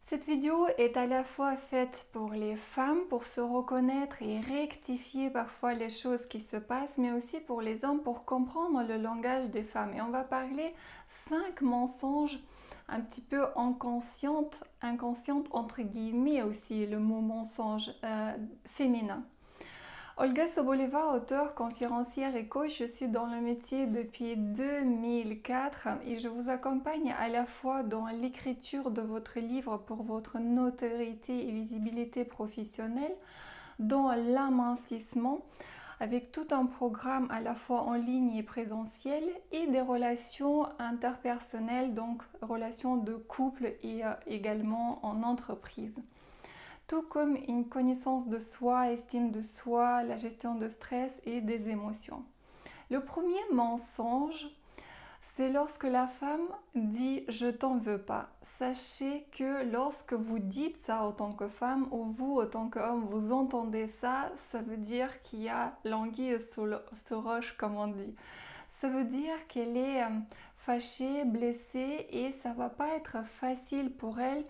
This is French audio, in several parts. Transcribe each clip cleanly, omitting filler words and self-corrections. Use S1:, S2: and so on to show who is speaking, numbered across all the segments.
S1: Cette vidéo est à la fois faite pour les femmes, pour se reconnaître et rectifier parfois les choses qui se passent, mais aussi pour les hommes, pour comprendre le langage des femmes. Et on va parler 5 mensonges un petit peu inconscientes entre guillemets aussi, le mot mensonge féminin. Olga Soboleva, auteure, conférencière et coach, je suis dans le métier depuis 2004 et je vous accompagne à la fois dans l'écriture de votre livre pour votre notoriété et visibilité professionnelle, dans l'amincissement, avec tout un programme à la fois en ligne et présentiel et des relations interpersonnelles, donc relations de couple et également en entreprise. Tout comme une connaissance de soi, estime de soi, la gestion de stress et des émotions. Le premier mensonge, c'est lorsque la femme dit je t'en veux pas. Sachez que lorsque vous dites ça en tant que femme ou vous en tant qu'homme, vous entendez ça, ça veut dire qu'il y a l'anguille sous roche comme on dit. Ça veut dire qu'elle est fâchée, blessée et ça va pas être facile pour elle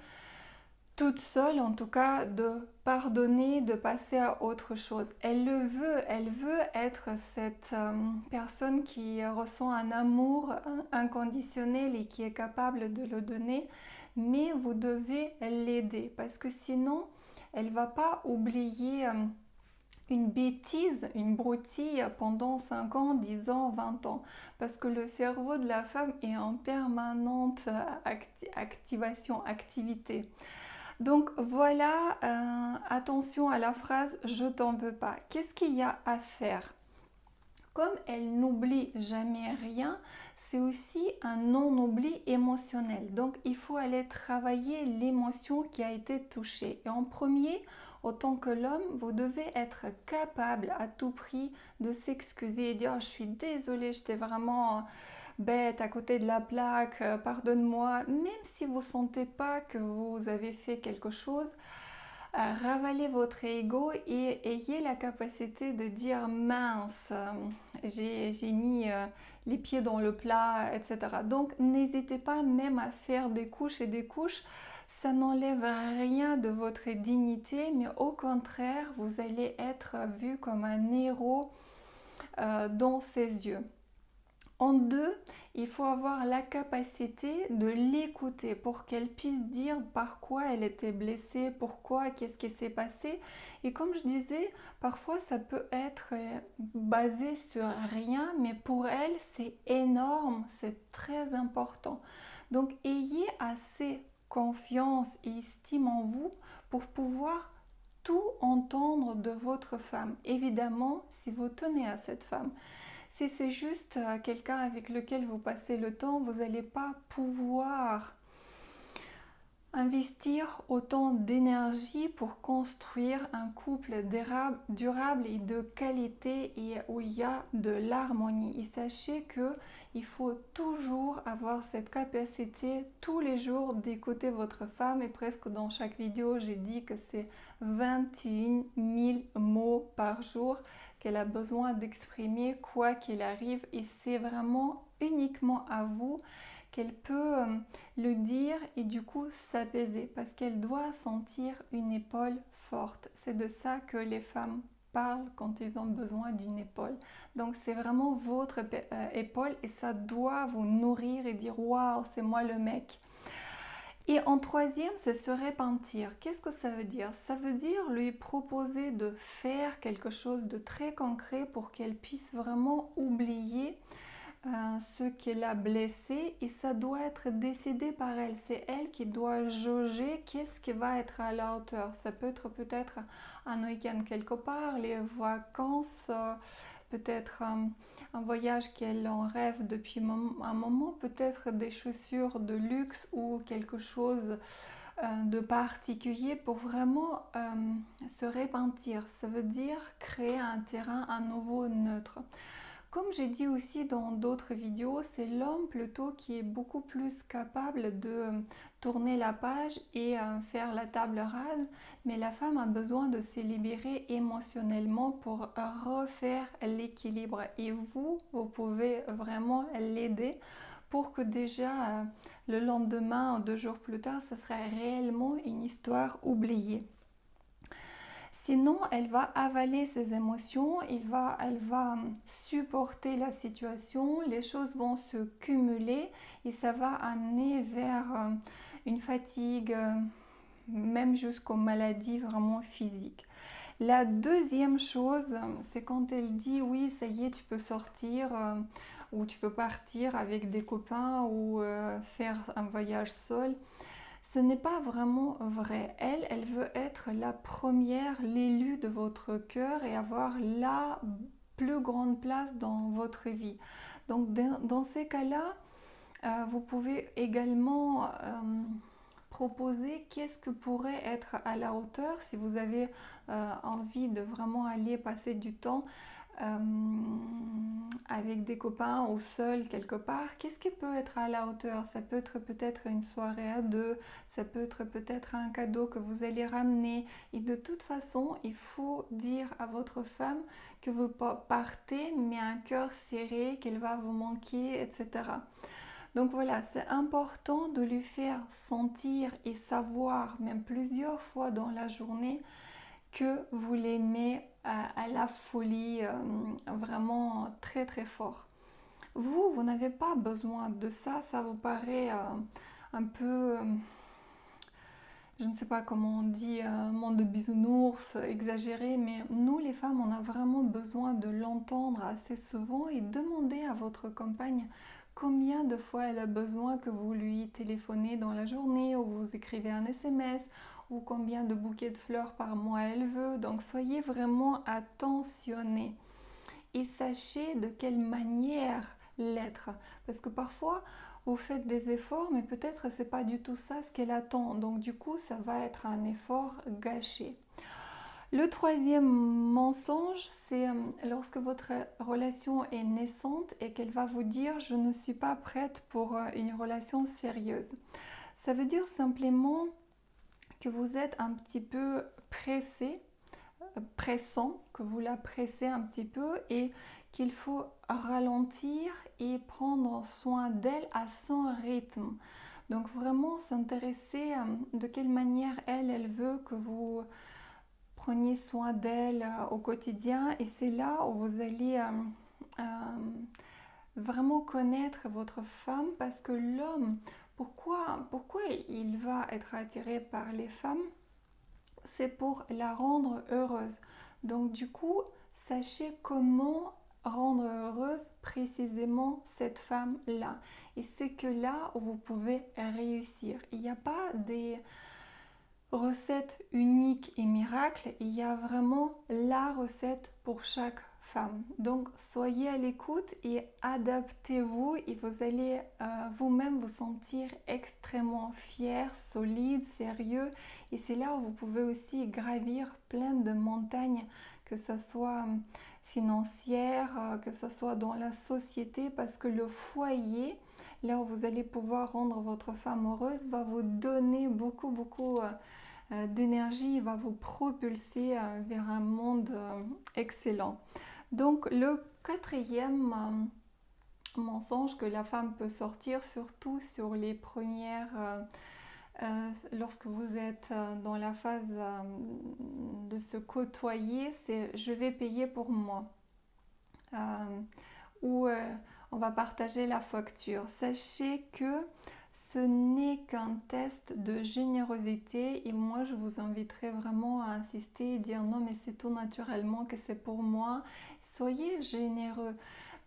S1: toute seule en tout cas de pardonner, de passer à autre chose. Elle veut être cette personne qui ressent un amour inconditionnel et qui est capable de le donner, mais vous devez l'aider parce que sinon elle va pas oublier une bêtise, une broutille pendant 5 ans, 10 ans, 20 ans. Parce que le cerveau de la femme est en permanente activité. Donc voilà, attention à la phrase je t'en veux pas. Qu'est-ce qu'il y a à faire? Comme elle n'oublie jamais rien, c'est aussi un non-oubli émotionnel. Donc il faut aller travailler l'émotion qui a été touchée. Et en premier, autant que l'homme, vous devez être capable à tout prix de s'excuser et dire oh, je suis désolée, j'étais vraiment bête à côté de la plaque, pardonne-moi. Même si vous ne sentez pas que vous avez fait quelque chose, ravalez votre ego et ayez la capacité de dire mince, j'ai mis les pieds dans le plat, etc. Donc n'hésitez pas même à faire des couches et des couches. Ça n'enlève rien de votre dignité, mais au contraire, vous allez être vu comme un héros dans ses yeux. En deux, il faut avoir la capacité de l'écouter pour qu'elle puisse dire par quoi elle était blessée, pourquoi, qu'est-ce qui s'est passé. Et comme je disais, parfois ça peut être basé sur rien, mais pour elle c'est énorme, c'est très important. Donc ayez assez confiance et estime en vous pour pouvoir tout entendre de votre femme. Évidemment, si vous tenez à cette femme. Si c'est juste quelqu'un avec lequel vous passez le temps, vous n'allez pas pouvoir investir autant d'énergie pour construire un couple durable et de qualité et où il y a de l'harmonie. Et sachez qu'il faut toujours avoir cette capacité tous les jours d'écouter votre femme et presque dans chaque vidéo j'ai dit que c'est 21 000 mots par jour qu'elle a besoin d'exprimer quoi qu'il arrive et c'est vraiment uniquement à vous qu'elle peut le dire et du coup s'apaiser parce qu'elle doit sentir une épaule forte. C'est de ça que les femmes parlent quand ils ont besoin d'une épaule. Donc c'est vraiment votre épaule et ça doit vous nourrir et dire waouh, c'est moi le mec. Et en troisième, c'est se repentir. Qu'est-ce que ça veut dire? Ça veut dire lui proposer de faire quelque chose de très concret pour qu'elle puisse vraiment oublier ce qu'elle a blessé et ça doit être décidé par elle. C'est elle qui doit jauger qu'est-ce qui va être à la hauteur. Ça peut être peut-être un week-end quelque part, les vacances, peut-être un voyage qu'elle en rêve depuis un moment, peut-être des chaussures de luxe ou quelque chose de particulier pour vraiment se repentir. Ça veut dire créer un terrain à nouveau neutre. Comme j'ai dit aussi dans d'autres vidéos, c'est l'homme plutôt qui est beaucoup plus capable de tourner la page et faire la table rase, mais la femme a besoin de se libérer émotionnellement pour refaire l'équilibre. Et vous pouvez vraiment l'aider pour que déjà le lendemain ou 2 jours plus tard, ça sera réellement une histoire oubliée. Sinon, elle va avaler ses émotions, elle va supporter la situation, les choses vont se cumuler et ça va amener vers une fatigue, même jusqu'aux maladies vraiment physiques. La deuxième chose, c'est quand elle dit oui, ça y est, tu peux sortir ou tu peux partir avec des copains ou faire un voyage seul. Ce n'est pas vraiment vrai. Elle veut être la première, l'élue de votre cœur et avoir la plus grande place dans votre vie. Donc dans ces cas-là, vous pouvez également proposer qu'est-ce que pourrait être à la hauteur si vous avez envie de vraiment aller passer du temps avec des copains ou seul quelque part. Qu'est-ce qui peut être à la hauteur? Ça peut être peut-être une soirée à deux, ça peut être peut-être un cadeau que vous allez ramener. Et de toute façon, il faut dire à votre femme que vous partez, mais un cœur serré, qu'elle va vous manquer, etc. Donc voilà, c'est important de lui faire sentir et savoir, même plusieurs fois dans la journée, que vous l'aimez à la folie, vraiment très très fort. Vous n'avez pas besoin de ça, ça vous paraît un peu, je ne sais pas comment on dit, monde de bisounours, exagéré, mais nous les femmes, on a vraiment besoin de l'entendre assez souvent et demander à votre compagne combien de fois elle a besoin que vous lui téléphonez dans la journée ou vous écrivez un SMS ou combien de bouquets de fleurs par mois elle veut. Donc soyez vraiment attentionnés et sachez de quelle manière l'être. Parce que parfois, vous faites des efforts, mais peut-être c'est pas du tout ça ce qu'elle attend. Donc du coup, ça va être un effort gâché. Le troisième mensonge, c'est lorsque votre relation est naissante et qu'elle va vous dire je ne suis pas prête pour une relation sérieuse. Ça veut dire simplement que vous êtes un petit peu pressé, pressant, que vous la pressez un petit peu et qu'il faut ralentir et prendre soin d'elle à son rythme. Donc vraiment s'intéresser de quelle manière elle veut que vous preniez soin d'elle au quotidien et c'est là où vous allez vraiment connaître votre femme parce que l'homme, pourquoi il va être attiré par les femmes? C'est pour la rendre heureuse. Donc du coup, sachez comment rendre heureuse précisément cette femme-là. Et c'est que là où vous pouvez réussir. Il n'y a pas des recettes uniques et miracles, il y a vraiment la recette pour chaque femme. Donc soyez à l'écoute et adaptez-vous et vous allez vous-même vous sentir extrêmement fier, solide, sérieux et c'est là où vous pouvez aussi gravir plein de montagnes, que ce soit financière, que ce soit dans la société parce que le foyer, là où vous allez pouvoir rendre votre femme heureuse, va vous donner beaucoup d'énergie, va vous propulser vers un monde excellent. Donc le quatrième mensonge que la femme peut sortir, surtout sur les premières, lorsque vous êtes dans la phase de se côtoyer, c'est je vais payer pour moi. Ou on va partager la facture. Sachez que ce n'est qu'un test de générosité et moi je vous inviterai vraiment à insister et dire non mais c'est tout naturellement que c'est pour moi. Soyez généreux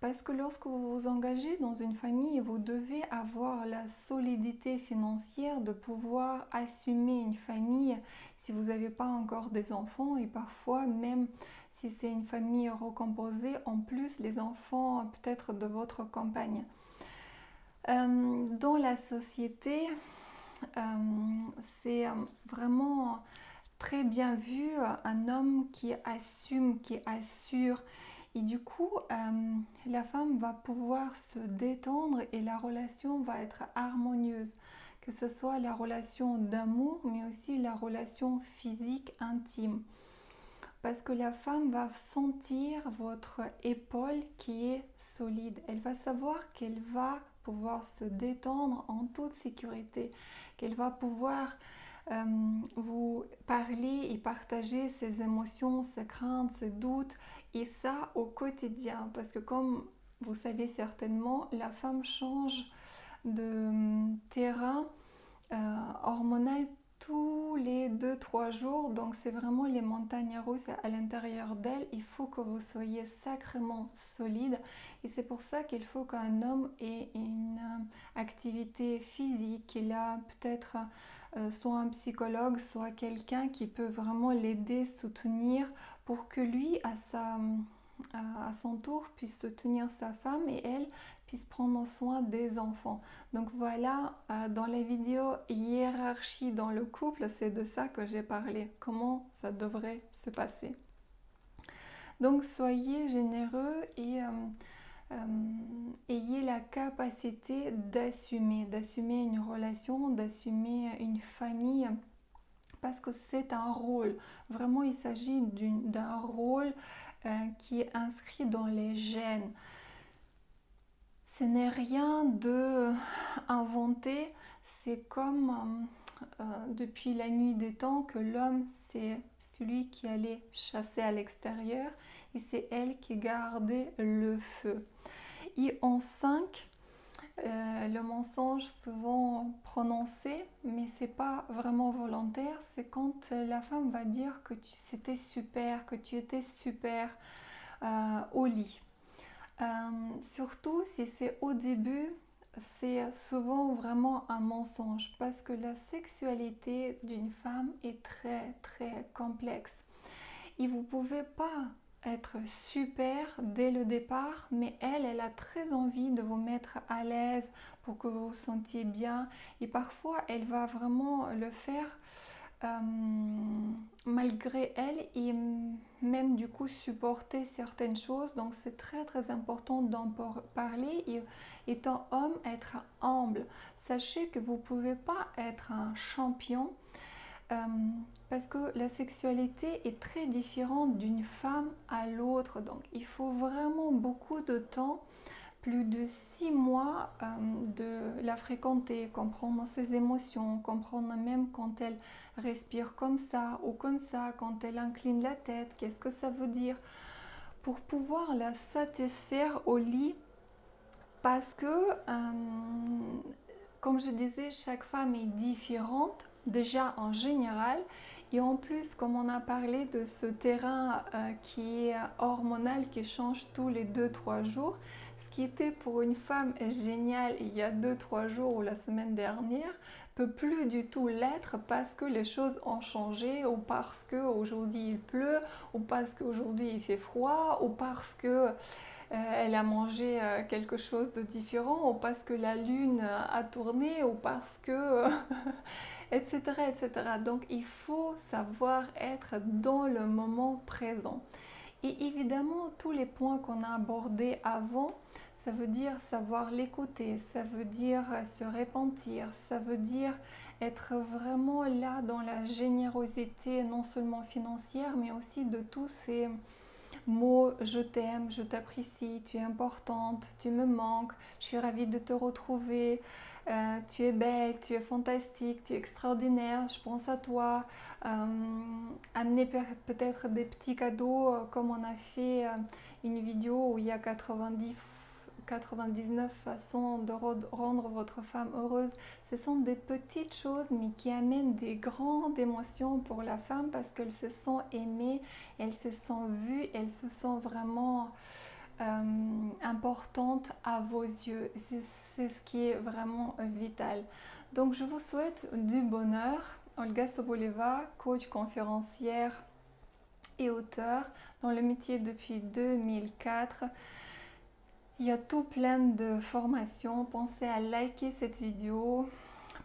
S1: parce que lorsque vous vous engagez dans une famille, vous devez avoir la solidité financière de pouvoir assumer une famille si vous n'avez pas encore des enfants et parfois même si c'est une famille recomposée, en plus les enfants peut-être de votre compagne. Dans la société, c'est vraiment très bien vu un homme qui assume, qui assure. Et du coup, la femme va pouvoir se détendre et la relation va être harmonieuse. Que ce soit la relation d'amour, mais aussi la relation physique intime. Parce que la femme va sentir votre épaule qui est solide. Elle va savoir qu'elle va pouvoir se détendre en toute sécurité, qu'elle va pouvoir vous parler et partager ses émotions, ses craintes, ses doutes, et ça au quotidien. Parce que comme vous savez certainement, la femme change de terrain hormonal tous les 2-3 jours, donc c'est vraiment les montagnes russes à l'intérieur d'elle. Il faut que vous soyez sacrément solide, et c'est pour ça qu'il faut qu'un homme ait une activité physique, qu'il a peut-être soit un psychologue, soit quelqu'un qui peut vraiment l'aider, soutenir, pour que lui, à son tour, puisse soutenir sa femme et elle puisse prendre soin des enfants. Donc voilà, dans la vidéo hiérarchie dans le couple, c'est de ça que j'ai parlé, comment ça devrait se passer. Donc soyez généreux et ayez la capacité d'assumer une relation, d'assumer une famille, parce que c'est un rôle. Vraiment, il s'agit d'un rôle qui est inscrit dans les gènes. Ce n'est rien de inventé, c'est comme depuis la nuit des temps que l'homme, c'est celui qui allait chasser à l'extérieur et c'est elle qui gardait le feu. Et en 5, le mensonge souvent prononcé, mais c'est pas vraiment volontaire, c'est quand la femme va dire que c'était super, que tu étais super au lit. Surtout si c'est au début, c'est souvent vraiment un mensonge, parce que la sexualité d'une femme est très très complexe. Et vous pouvez pas être super dès le départ, mais elle a très envie de vous mettre à l'aise pour que vous vous sentiez bien. Et parfois, elle va vraiment le faire malgré elle, et même du coup supporter certaines choses. Donc c'est très très important d'en parler, et étant homme, être humble. Sachez que vous ne pouvez pas être un champion parce que la sexualité est très différente d'une femme à l'autre. Donc il faut vraiment beaucoup de temps, plus de 6 mois, de la fréquenter, comprendre ses émotions, comprendre même quand elle respire comme ça ou comme ça, quand elle incline la tête, qu'est-ce que ça veut dire, pour pouvoir la satisfaire au lit. Parce que, comme je disais, chaque femme est différente, déjà en général, et en plus, comme on a parlé de ce terrain qui est hormonal, qui change tous les 2-3 jours, ce qui était pour une femme génial il y a 2-3 jours ou la semaine dernière, peut plus du tout l'être, parce que les choses ont changé, ou parce qu'aujourd'hui il pleut, ou parce qu'aujourd'hui il fait froid, ou parce que elle a mangé quelque chose de différent, ou parce que la lune a tourné, ou parce que etc., etc. Donc il faut savoir être dans le moment présent. Et évidemment, tous les points qu'on a abordés avant, ça veut dire savoir l'écouter, ça veut dire se repentir, ça veut dire être vraiment là dans la générosité, non seulement financière, mais aussi de tous ces mots: je t'aime, je t'apprécie, tu es importante, tu me manques, je suis ravie de te retrouver, tu es belle, tu es fantastique, tu es extraordinaire, je pense à toi. Amener peut-être des petits cadeaux, comme on a fait une vidéo où il y a 99 façons de rendre votre femme heureuse. Ce sont des petites choses, mais qui amènent des grandes émotions pour la femme, parce qu'elle se sent aimée, elle se sent vue, elle se sent vraiment importante à vos yeux. C'est ce qui est vraiment vital. Donc je vous souhaite du bonheur. Olga Soboleva, coach, conférencière et auteure dans le métier depuis 2004. Il y a tout plein de formations. Pensez à liker cette vidéo,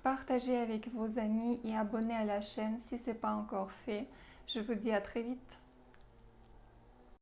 S1: partager avec vos amis et abonner à la chaîne si ce n'est pas encore fait. Je vous dis à très vite.